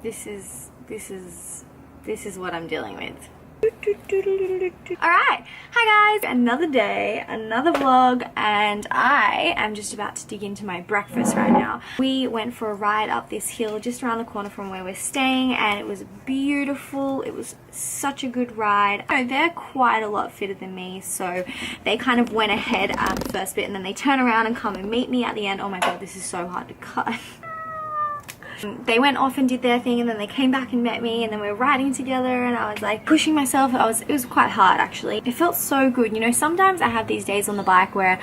this is what I'm dealing with. Alright, hi guys, another day, another vlog, and I am just about to dig into my breakfast right now. We went for a ride up this hill just around the corner from where we're staying, and it was beautiful. It was such a good ride. You know, they're quite a lot fitter than me, so they kind of went ahead at the first bit and then they turn around and come and meet me at the end. Oh my god, this is so hard to cut. They went off and did their thing, and then they came back and met me, and then we were riding together, and I was like pushing myself. It was quite hard actually. It felt so good. You know, sometimes I have these days on the bike where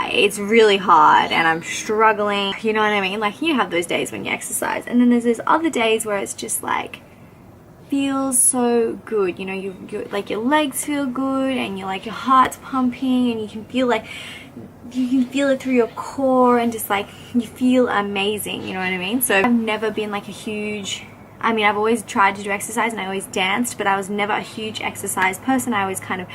it's really hard and I'm struggling. You know what I mean? Like, you have those days when you exercise, and then there's those other days where it's just like feels so good. You know, you like your legs feel good, and you're like your heart's pumping, and you can feel it through your core, and just like you feel amazing, you know what I mean? So I've never been like a huge, I mean, I've always tried to do exercise and I always danced, but I was never a huge exercise person. I always kind of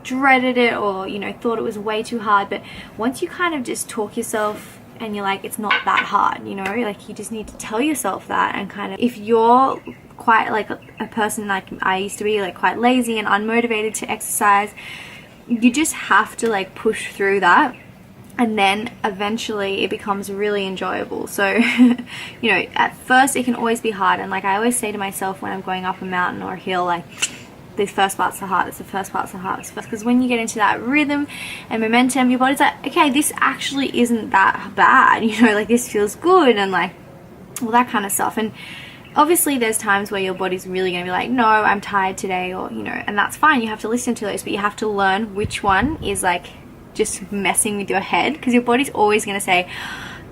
dreaded it, or, you know, thought it was way too hard. But once you kind of just talk yourself and you're like, it's not that hard, you know, like you just need to tell yourself that. And kind of, if you're quite like a person like I used to be, like quite lazy and unmotivated to exercise, you just have to like push through that, and then eventually it becomes really enjoyable. So you know, at first it can always be hard, and like I always say to myself when I'm going up a mountain or a hill, like, the first part's the hardest, the first part's the hardest, because when you get into that rhythm and momentum, your body's like, okay, this actually isn't that bad, you know, like this feels good, and like all that kind of stuff. And obviously there's times where your body's really going to be like, no, I'm tired today, or, you know, and that's fine. You have to listen to those, but you have to learn which one is like just messing with your head, because your body's always going to say,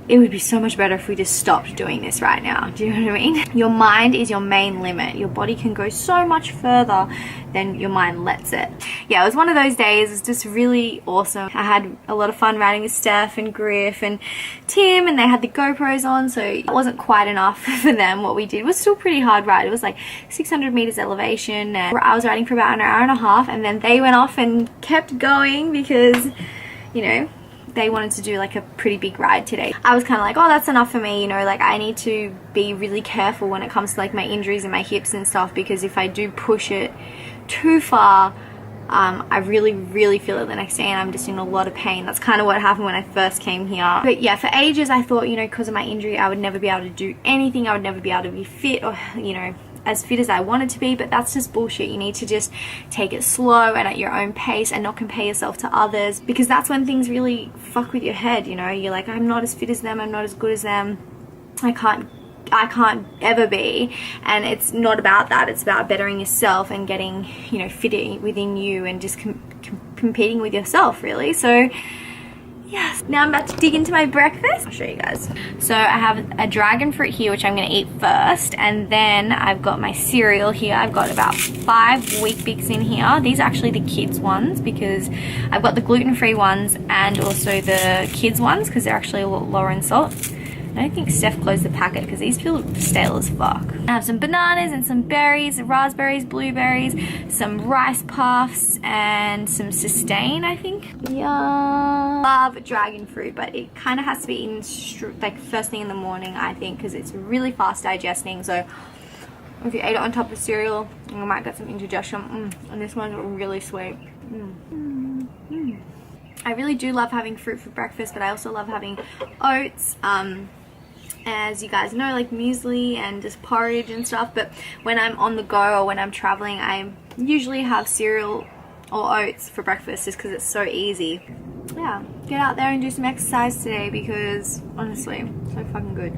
it would be so much better if we just stopped doing this right now. Do you know what I mean? Your mind is your main limit. Your body can go so much further than your mind lets it. Yeah, it was one of those days. It's just really awesome. I had a lot of fun riding with Steph and Griff and Tim, and they had the GoPros on, so it wasn't quite enough for them. What we did was still a pretty hard ride. It was like 600 meters elevation, and I was riding for about an hour and a half, and then they went off and kept going because, you know, they wanted to do like a pretty big ride today. I was kind of like, oh, that's enough for me, you know, like I need to be really careful when it comes to like my injuries and my hips and stuff, because if I do push it too far, I really feel it the next day, and I'm just in a lot of pain. That's kind of what happened when I first came here. But yeah, for ages I thought, you know, because of my injury I would never be able to do anything. I would never be able to be fit, or, you know, as fit as I wanted to be. But that's just bullshit. You need to just take it slow and at your own pace, and not compare yourself to others, because that's when things really fuck with your head. You know, you're like, I'm not as fit as them, I'm not as good as them, I can't ever be. And it's not about that. It's about bettering yourself and getting, you know, fit within you, and just competing with yourself, really. So yes, now I'm about to dig into my breakfast. I'll show you guys. So I have a dragon fruit here, which I'm going to eat first, and then I've got my cereal here. I've got about 5 Wheat Bix in here. These are actually the kids ones, because I've got the gluten-free ones and also the kids ones, because they're actually a lot lower in salt. I don't think Steph closed the packet because these feel stale as fuck. I have some bananas and some berries, raspberries, blueberries, some rice puffs, and some Sustain, I think. Yum. Love dragon fruit, but it kind of has to be eaten like first thing in the morning, I think, because it's really fast digesting. So if you ate it on top of cereal, you might get some indigestion. And this one's really sweet. I really do love having fruit for breakfast, but I also love having oats. As you guys know, like muesli and just porridge and stuff. But when I'm on the go or when I'm traveling, I usually have cereal or oats for breakfast, just because it's so easy. Yeah, get out there and do some exercise today, because honestly, so fucking good.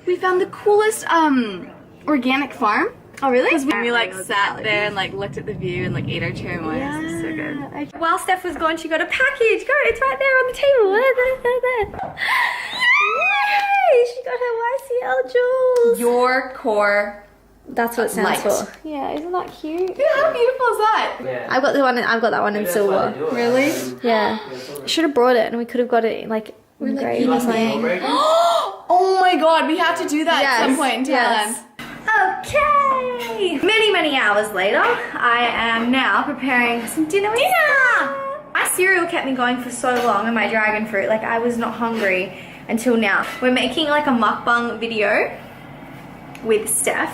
We found the coolest organic farm. Oh really? Because we like sat there and like looked at the view and like ate our cherimoyas. Yeah. It's so good. While Steph was gone, she got a package. Go, it's right there on the table. Yay! She got her YCL jewels. Your core. That's what it stands Light. for. Yeah, isn't that cute? Yeah, how beautiful is that? Yeah. I've got that one in silver. Really? Yeah. Should have brought it, and we could have got it like We're like engraved. eating something. Oh my god, we have to do that at some point in time. Yes. Okay! Many hours later, I am now preparing some dinner. My cereal kept me going for so long, and my dragon fruit. Like, I was not hungry until now. We're making like a mukbang video. with Steph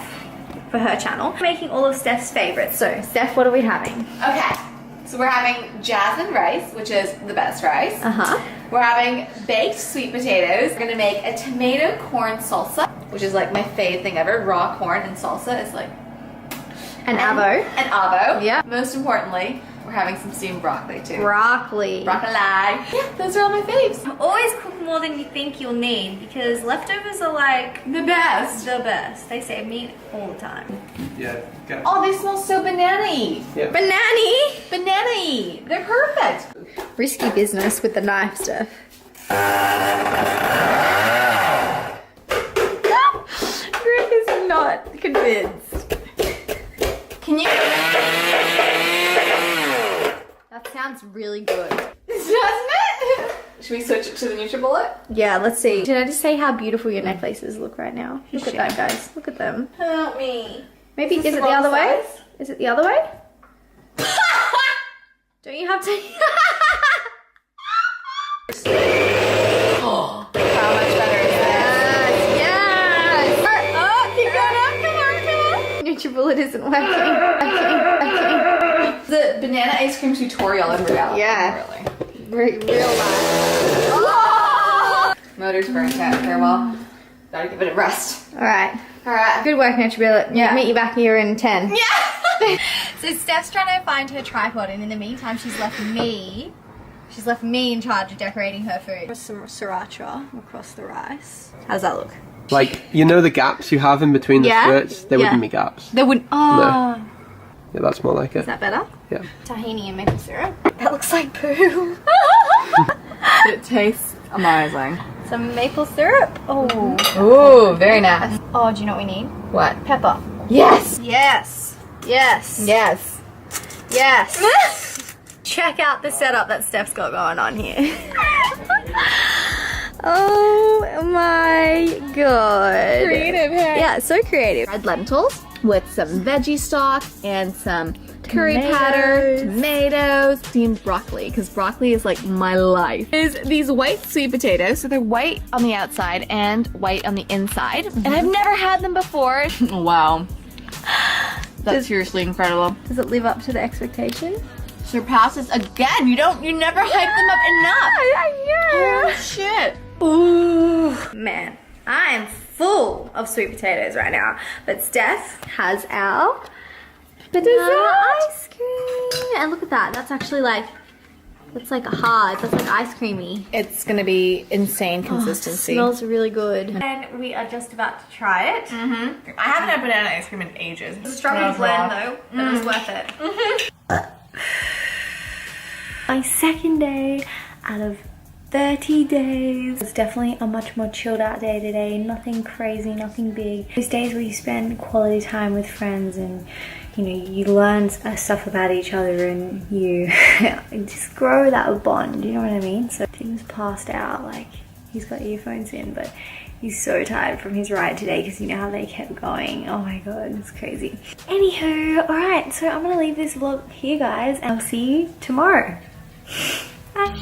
for her channel. We're making all of Steph's favorites. So Steph, what are we having? Okay, so we're having jasmine rice, which is the best rice. We're having baked sweet potatoes. We're gonna make a tomato corn salsa, which is like my fave thing ever. Raw corn and salsa is like An avo. An avo. Yeah. Most importantly, we're having some steamed broccoli too. Broccoli. Broccoli. Yeah, those are all my faves. Always cook more than you think you'll need because leftovers are like The best. the best. They save me all the time. Yeah, go. Oh, they smell so banana-y. Yeah. Banana. Banana-y. They're perfect. Risky business with the knife stuff. Rick is not convinced. Can you? That sounds really good. Doesn't it? Should we switch it to the NutriBullet? Yeah, let's see. Should I just say how beautiful your necklaces look right now? Look at that, guys. Look at them. Help me. Maybe, is it the other way? Is it the other way? Don't you have to? How much better is this? Yes! Oh, keep going up. Come on. NutriBullet isn't working. The banana ice cream tutorial in reality. Yeah. Really. Real life. Oh! Motor's burnt out. Farewell. Gotta give it a rest. Alright. Alright. Good work, NutriBullet. Yeah. Meet you back here in 10. Yeah! So Steph's trying to find her tripod, and in the meantime, she's left me in charge of decorating her food. There's some sriracha across the rice. How's that look? Like, you know the gaps you have in between the Yeah? skirts? There Yeah. wouldn't be gaps. There wouldn't. Oh. No. Yeah, that's more like it. Is that better? Yeah. Tahini and maple syrup. That looks like poo. It tastes amazing. Some maple syrup. Oh. Ooh, very nice. Oh, do you know what we need? What? Pepper. Yes! Yes. Yes. Yes. Yes. Check out the setup that Steph's got going on here. Oh my god. Creative, hey? Yeah, so creative. Red lentils with some veggie stock and some curry Tomatoes. powder, tomatoes, steamed broccoli, because broccoli is like my life. Is these white sweet potatoes, so they're white on the outside and white on the inside, and I've never had them before. Wow. That's seriously incredible. Does it live up to the expectation? Surpasses again. You never hype them up enough. Oh shit. Ooh, man, I am full of sweet potatoes right now. But Steph has our banana ice cream. And look at that. That's actually like, that's like hard. That's like ice creamy. It's gonna be insane consistency. Smells really good. And we are just about to try it. I haven't had banana ice cream in ages. It's a strawberry blend though, but it's worth it. My second day out of 30 days. It's definitely a much more chilled out day today. Nothing crazy, nothing big. Those days where you spend quality time with friends and you know, you learn stuff about each other and you just grow that bond, you know what I mean? So Tim's passed out, like he's got earphones in, but he's so tired from his ride today because you know how they kept going. Oh my god, it's crazy. Anywho, alright, so I'm gonna leave this vlog here guys and I'll see you tomorrow. Bye.